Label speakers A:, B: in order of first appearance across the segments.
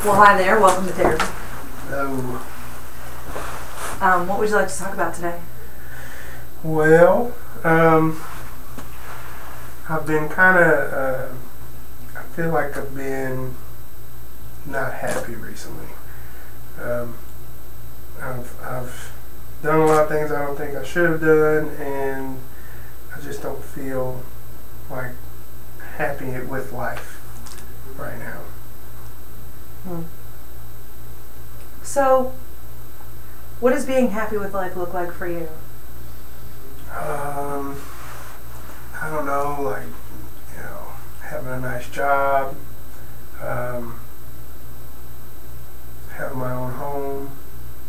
A: Well, hi there. Welcome to therapy.
B: Oh.
A: What would you like to talk about today?
B: Well, I've been kind of, I feel like I've been not happy recently. I've done a lot of things I don't think I should have done, and I just don't feel like happy with life right now.
A: So, what does being happy with life look like for you?
B: I don't know, like, having a nice job, having my own home,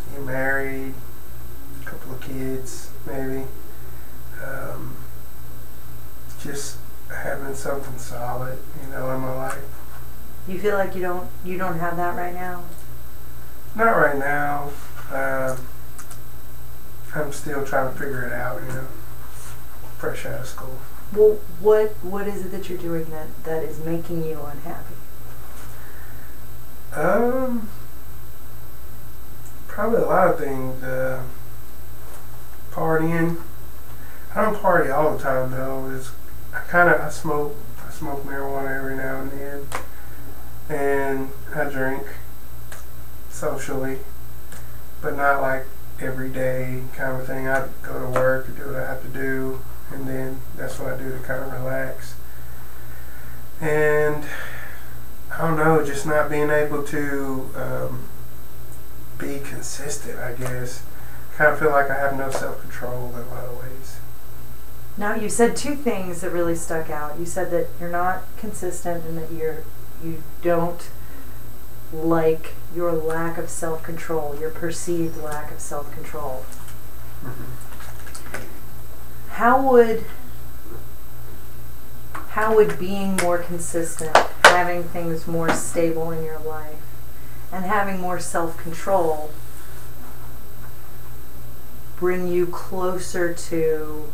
B: getting married, a couple of kids, maybe. Just having something solid, in my life.
A: You feel like you don't have that right now?
B: Not right now. I'm still trying to figure it out, fresh out of school.
A: Well, what is it that you're doing that is making you unhappy?
B: Probably a lot of things. Partying. I don't party all the time though. I smoke marijuana every now and then, and I drink socially, but not like every day kind of thing. I go to work and do what I have to do, and then that's what I do to kind of relax. And I don't know, just not being able to be consistent, I guess. Kind of feel like I have no self-control in a lot of ways.
A: Now, you said two things that really stuck out. You said that you're not consistent and that you don't like your lack of self-control, your perceived lack of self-control.
B: Mm-hmm.
A: How would being more consistent, having things more stable in your life, and having more self-control bring you closer to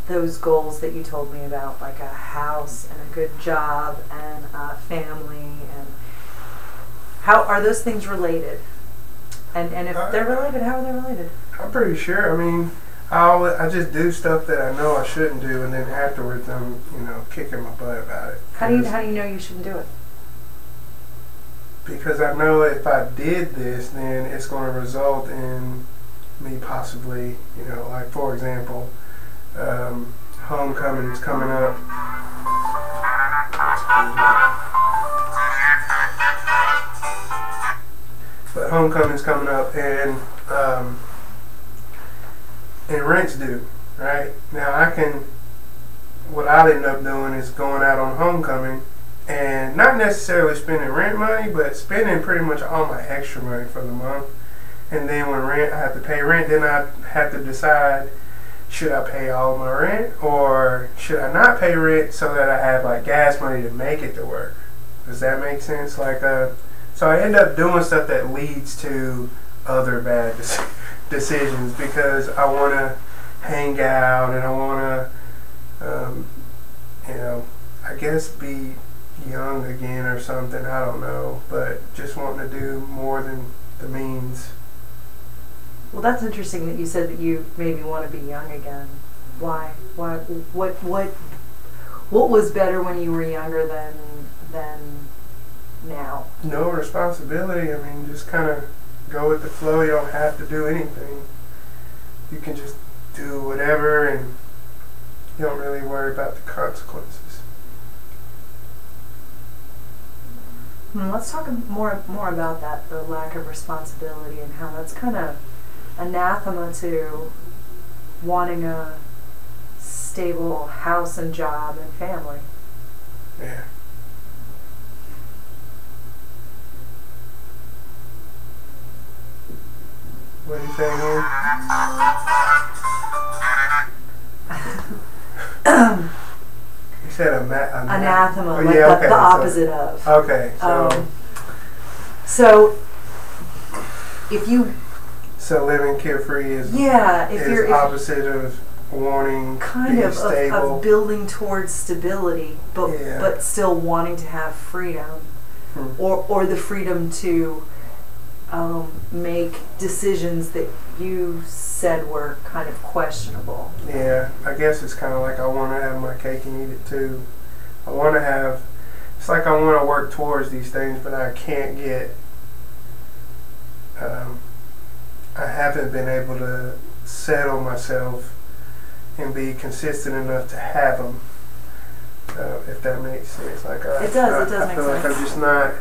A: those goals that you told me about, like a house and a good job and a family? And how are those things related? And if they're related, how are they related?
B: I'm pretty sure. I mean, I just do stuff that I know I shouldn't do, and then afterwards I'm, kicking my butt about it.
A: How do you know you shouldn't do it?
B: Because I know if I did this, then it's going to result in me possibly, like for example, homecoming's coming up. But homecoming's coming up, and rent's due, right? Now what I'll end up doing is going out on homecoming and not necessarily spending rent money, but spending pretty much all my extra money for the month. And then when I have to pay rent, then I have to decide, should I pay all my rent or should I not pay rent so that I have like gas money to make it to work? Does that make sense? So I end up doing stuff that leads to other bad decisions because I want to hang out and I want to, I guess be young again or something. I don't know, but just wanting to do more than the means.
A: Well, that's interesting that you said that you maybe want to be young again. Why? What was better when you were younger than now? No
B: responsibility. I mean, just kind of go with the flow. You don't have to do anything. You can just do whatever, and you don't really worry about the consequences.
A: Let's talk more about that, the lack of responsibility, and how that's kind of anathema to wanting a stable house and job and family.
B: Yeah. What are you saying here? You said
A: anathema,
B: oh,
A: like
B: yeah, okay,
A: the opposite of.
B: Okay,
A: so if you...
B: So living carefree is opposite of wanting
A: kind
B: to
A: of,
B: be stable.
A: of building towards stability, but still wanting to have freedom. or the freedom to make decisions that you said were kind of questionable.
B: Yeah, I guess it's kind of like I want to have my cake and eat it too. I want to have, it's like I want to work towards these things, but I can't get, I haven't been able to settle myself and be consistent enough to have them, if that makes sense. Like
A: it does
B: I
A: make
B: feel
A: sense.
B: like I'm just not,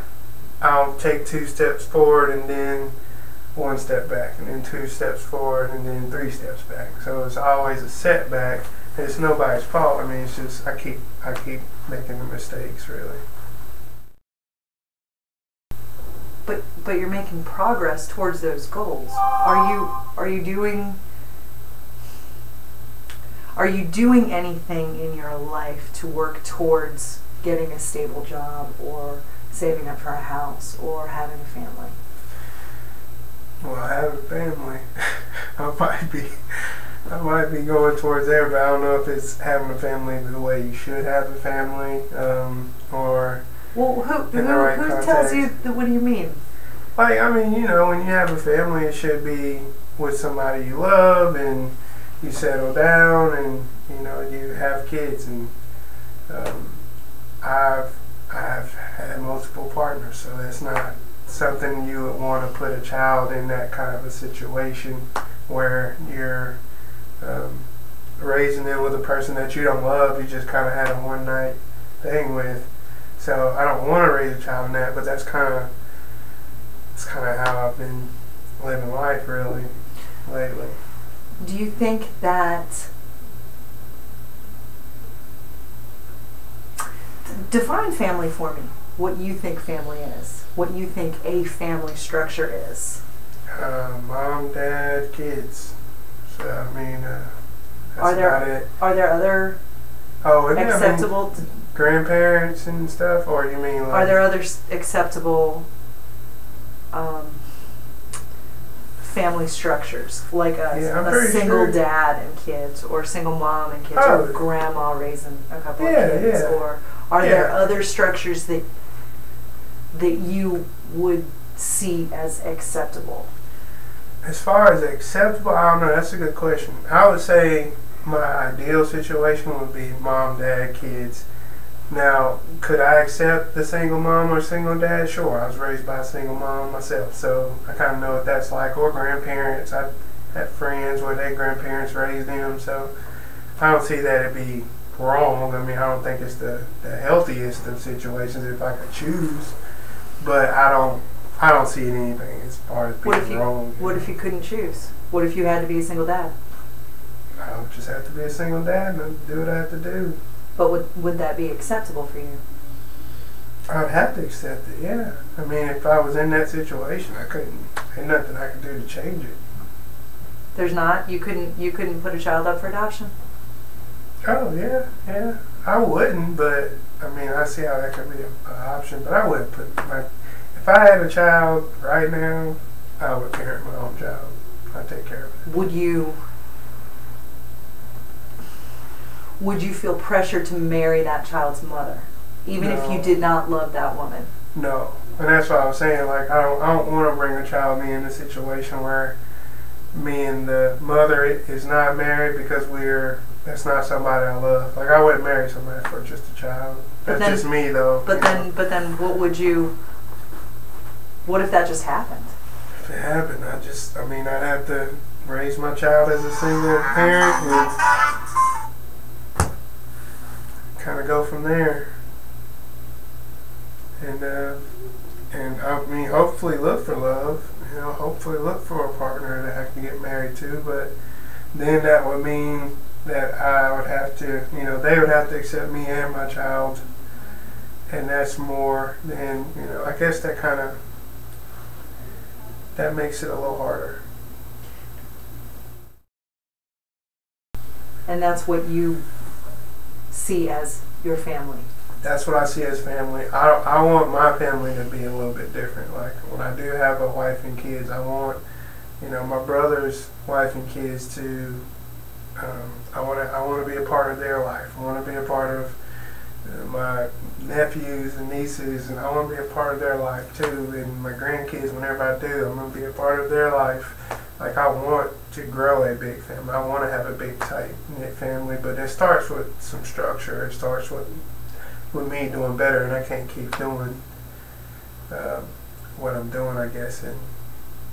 B: I'll take 2 steps forward and then 1 step back, and then 2 steps forward and then 3 steps back. So it's always a setback. It's nobody's fault. I mean, it's just I keep making the mistakes, really.
A: But you're making progress towards those goals. Are you doing anything in your life to work towards getting a stable job or saving up for a house or having a family?
B: Well, having a family, I might be going towards there, but I don't know if it's having a family the way you should have a family, or
A: well, who tells you that? What do you mean?
B: Like, I mean, you know, when you have a family, it should be with somebody you love, and you settle down, and you know, you have kids. And I've had multiple partners, so that's not something you would want to put a child in, that kind of a situation where you're raising them with a person that you don't love, you just kind of had a one-night thing with. So I don't want to raise a child in that, but that's kind of how I've been living life, really, lately.
A: Do you think that, define family for me, what you think family is, what you think a family structure is?
B: Mom, dad, kids. So, I mean, that's
A: about it. Are there other acceptable...
B: I mean, grandparents and stuff, or you mean like...
A: Are there other acceptable family structures, like a single dad and kids, or single mom and kids, or grandma raising a couple of kids, or are there other structures that you would see as acceptable?
B: As far as acceptable, I don't know. That's a good question. I would say my ideal situation would be mom, dad, kids. Now, could I accept the single mom or single dad? Sure. I was raised by a single mom myself, so I kind of know what that's like. Or grandparents. I had friends where their grandparents raised them, so I don't see that it'd be wrong. I mean, I don't think it's the healthiest of situations if I could choose, but I don't see anything as far as being wrong.
A: What if you couldn't choose? What if you had to be a single dad?
B: I would just have to be a single dad and do what I have to do.
A: But would that be acceptable for you?
B: I'd have to accept it, yeah. I mean, if I was in that situation, there's nothing I could do to change it.
A: There's not? You couldn't put a child up for adoption?
B: Oh, yeah. I wouldn't, but, I mean, I see how that could be an option, but I wouldn't put if I had a child right now, I would parent my own child. I'd take care of it.
A: Would you feel pressure to marry that child's mother, even if you did not love that woman?
B: No, and that's what I was saying. Like, I don't want to bring a child in a situation where me and the mother is not married because that's not somebody I love. Like, I wouldn't marry somebody for just a child. That's just me, though.
A: But then, what if that just happened?
B: If it happened, I'd have to raise my child as a single parent and kind of go from there, and I mean, hopefully look for love, hopefully look for a partner that I can get married to, but then that would mean that I would have to, they would have to accept me and my child, and that's more than, I guess that makes it a little harder.
A: And that's what you see as your family?
B: That's what I see as family. I want my family to be a little bit different. Like, when I do have a wife and kids, I want, my brother's wife and kids to, I want to be a part of their life. I want to be a part of nephews and nieces, and I want to be a part of their life too. And my grandkids, whenever I do, I'm going to be a part of their life. Like, I want to grow a big family. I want to have a big, tight-knit family, but it starts with some structure. It starts with me doing better, and I can't keep doing what I'm doing, I guess, and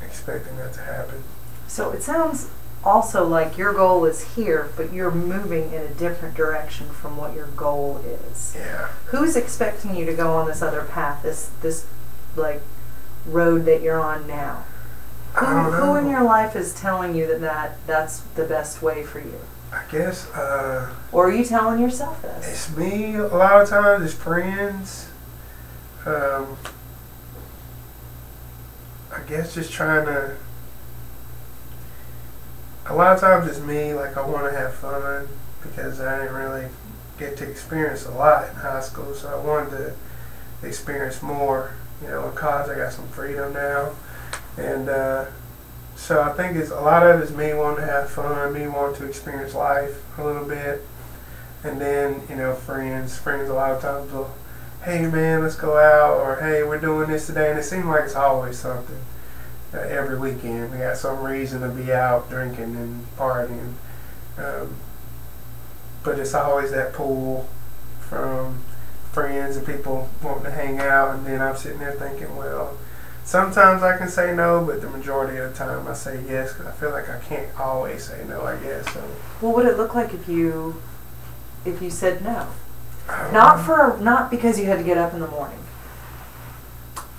B: expecting that to happen.
A: So it sounds also like your goal is here, but you're moving in a different direction from what your goal is.
B: Yeah.
A: Who's expecting you to go on this other path, this like road that you're on now? Who in your life is telling you that's the best way for you?
B: I guess.
A: Or are you telling yourself this?
B: It's me a lot of times. It's friends. I guess just trying to. A lot of times it's me. Like, I want to have fun because I didn't really get to experience a lot in high school, so I wanted to experience more. You know, in college I got some freedom now. And so I think it's a lot of it is me wanting to have fun, me wanting to experience life a little bit. And then, you know, friends a lot of times will, hey man, let's go out, or hey, we're doing this today. And it seems like it's always something. Every weekend we got some reason to be out drinking and partying. But it's always that pull from friends and people wanting to hang out, and then I'm sitting there thinking, well, sometimes I can say no, but the majority of the time I say yes, because I feel like I can't always say no, I guess. So.
A: What would it look like if you said no? Not because you had to get up in the morning.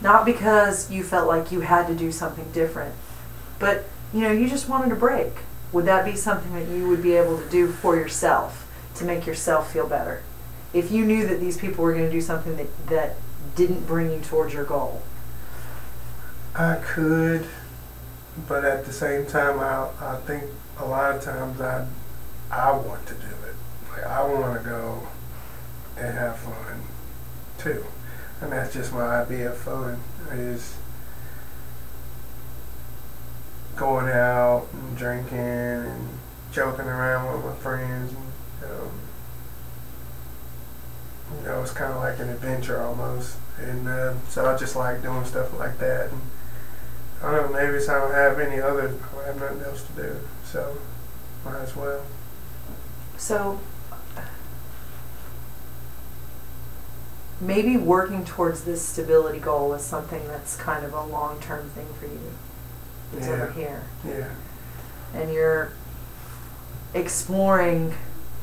A: Not because you felt like you had to do something different. But, you know, you just wanted a break. Would that be something that you would be able to do for yourself to make yourself feel better? If you knew that these people were going to do something that didn't bring you towards your goal.
B: I could, but at the same time, I think a lot of times I want to do it. Like, I want to go and have fun too, and that's just my idea of fun, is going out and drinking and joking around with my friends. And, you know, it's kind of like an adventure almost, and so I just like doing stuff like that. And I don't know, maybe I don't have any other, I have nothing else to do, so might as well.
A: So maybe working towards this stability goal is something that's kind of a long-term thing for you. It's over here.
B: Yeah.
A: And you're exploring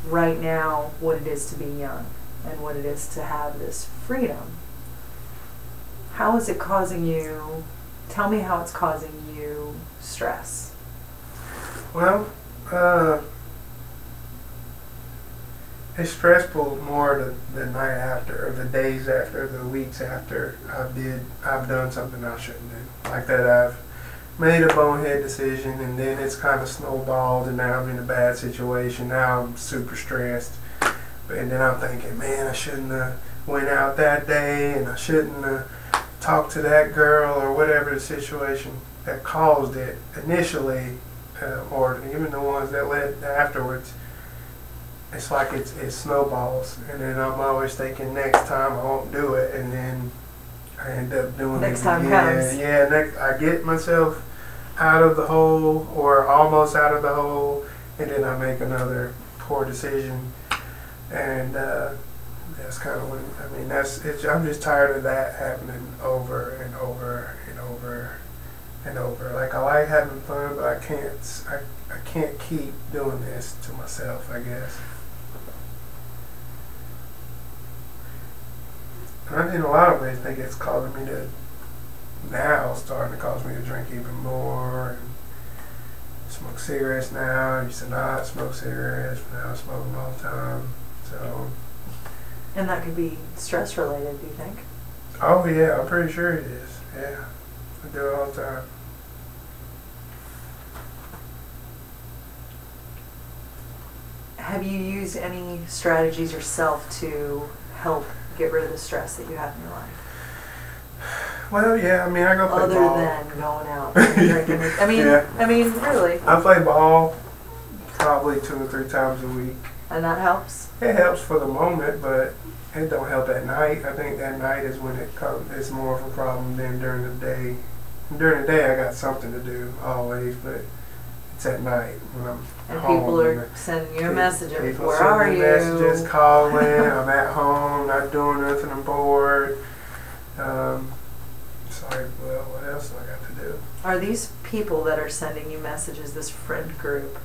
A: right now what it is to be young and what it is to have this freedom. How is it causing you, tell me how it's causing you stress?
B: Well, it's stressful more the night after, or the days after, the weeks after I've done something I shouldn't do. Like that I've made a bonehead decision, and then it's kind of snowballed, and now I'm in a bad situation. Now I'm super stressed. And then I'm thinking, man, I shouldn't have went out that day, and I shouldn't have talked to that girl, or whatever the situation that caused it initially, or even the ones that led afterwards. It's like it snowballs, and then I'm always thinking next time I won't do it, and then I end up doing
A: next
B: it
A: time
B: again.
A: comes.
B: Yeah, I get myself out of the hole, or almost out of the hole, and then I make another poor decision. And that's kind of when, I mean, I'm just tired of that happening over and over and over and over. Like, I like having fun, but I can't keep doing this to myself, I guess. And in a lot of ways, I think it's causing me to, now starting to cause me to drink even more, and smoke cigarettes now. I used to not smoke cigarettes, but now I smoke them all the time. So.
A: And that could be stress related, do you think?
B: Oh yeah, I'm pretty sure it is. Yeah, I do it all the time.
A: Have you used any strategies yourself to help get rid of the stress that you have in your life?
B: Well, yeah, I mean, I go play ball.
A: Other than going out and drinking. I mean,
B: yeah.
A: I mean, really.
B: I play ball probably 2 or 3 times a week.
A: And that helps?
B: It helps for the moment, but it don't help at night. I think at night is when it comes. It's more of a problem than during the day. During the day, I got something to do always, but it's at night when I'm
A: and
B: home.
A: People are sending you a message of,
B: people
A: where
B: sending
A: are
B: me
A: you?
B: messages, calling. I'm at home, not doing nothing. I'm bored. It's like, well, what else do I got to do?
A: Are these people that are sending you messages, this friend group,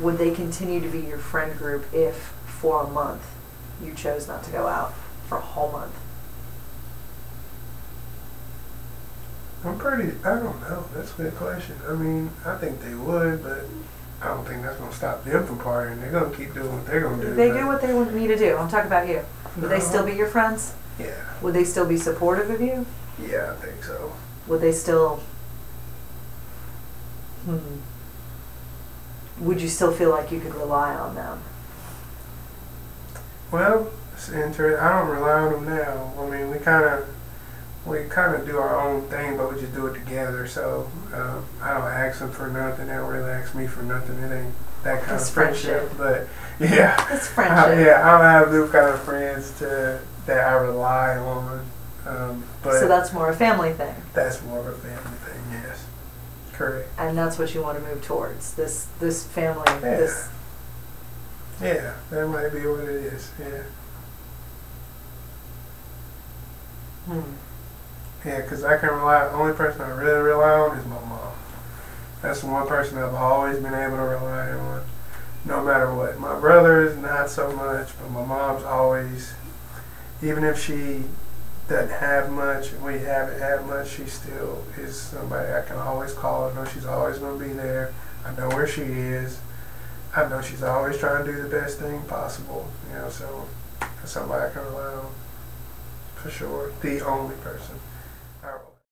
A: would they continue to be your friend group if for a month you chose not to go out for a whole month?
B: I don't know. That's a good question. I mean, I think they would, but I don't think that's going to stop them from partying. They're going to keep doing what they're going to do.
A: They do what they want me to do. I'm talking about you. Would they still be your friends?
B: Yeah.
A: Would they still be supportive of you?
B: Yeah, I think so.
A: Would they still... Would you still feel like you could rely on them?
B: Well, it's interesting. I don't rely on them now. I mean, we kind of do our own thing, but we just do it together. So I don't ask them for nothing. They don't really ask me for nothing. It ain't that kind
A: It's
B: of friendship.
A: friendship.
B: But yeah,
A: It's friendship.
B: I don't have those kind of friends that I rely on. But
A: So that's more a family thing.
B: That's more of a family thing. Yes, correct.
A: And that's what you want to move towards. This family.
B: Yeah.
A: This.
B: Yeah, that might be what it is. Yeah. Yeah, because I can rely. The only person I really rely on is my mom. That's the one person I've always been able to rely on, no matter what. My brother is not so much, but my mom's always, even if she doesn't have much, and we haven't had much, she still is somebody I can always call. I know she's always going to be there. I know where she is. I know she's always trying to do the best thing possible. So that's somebody I can rely on, for sure. The only person.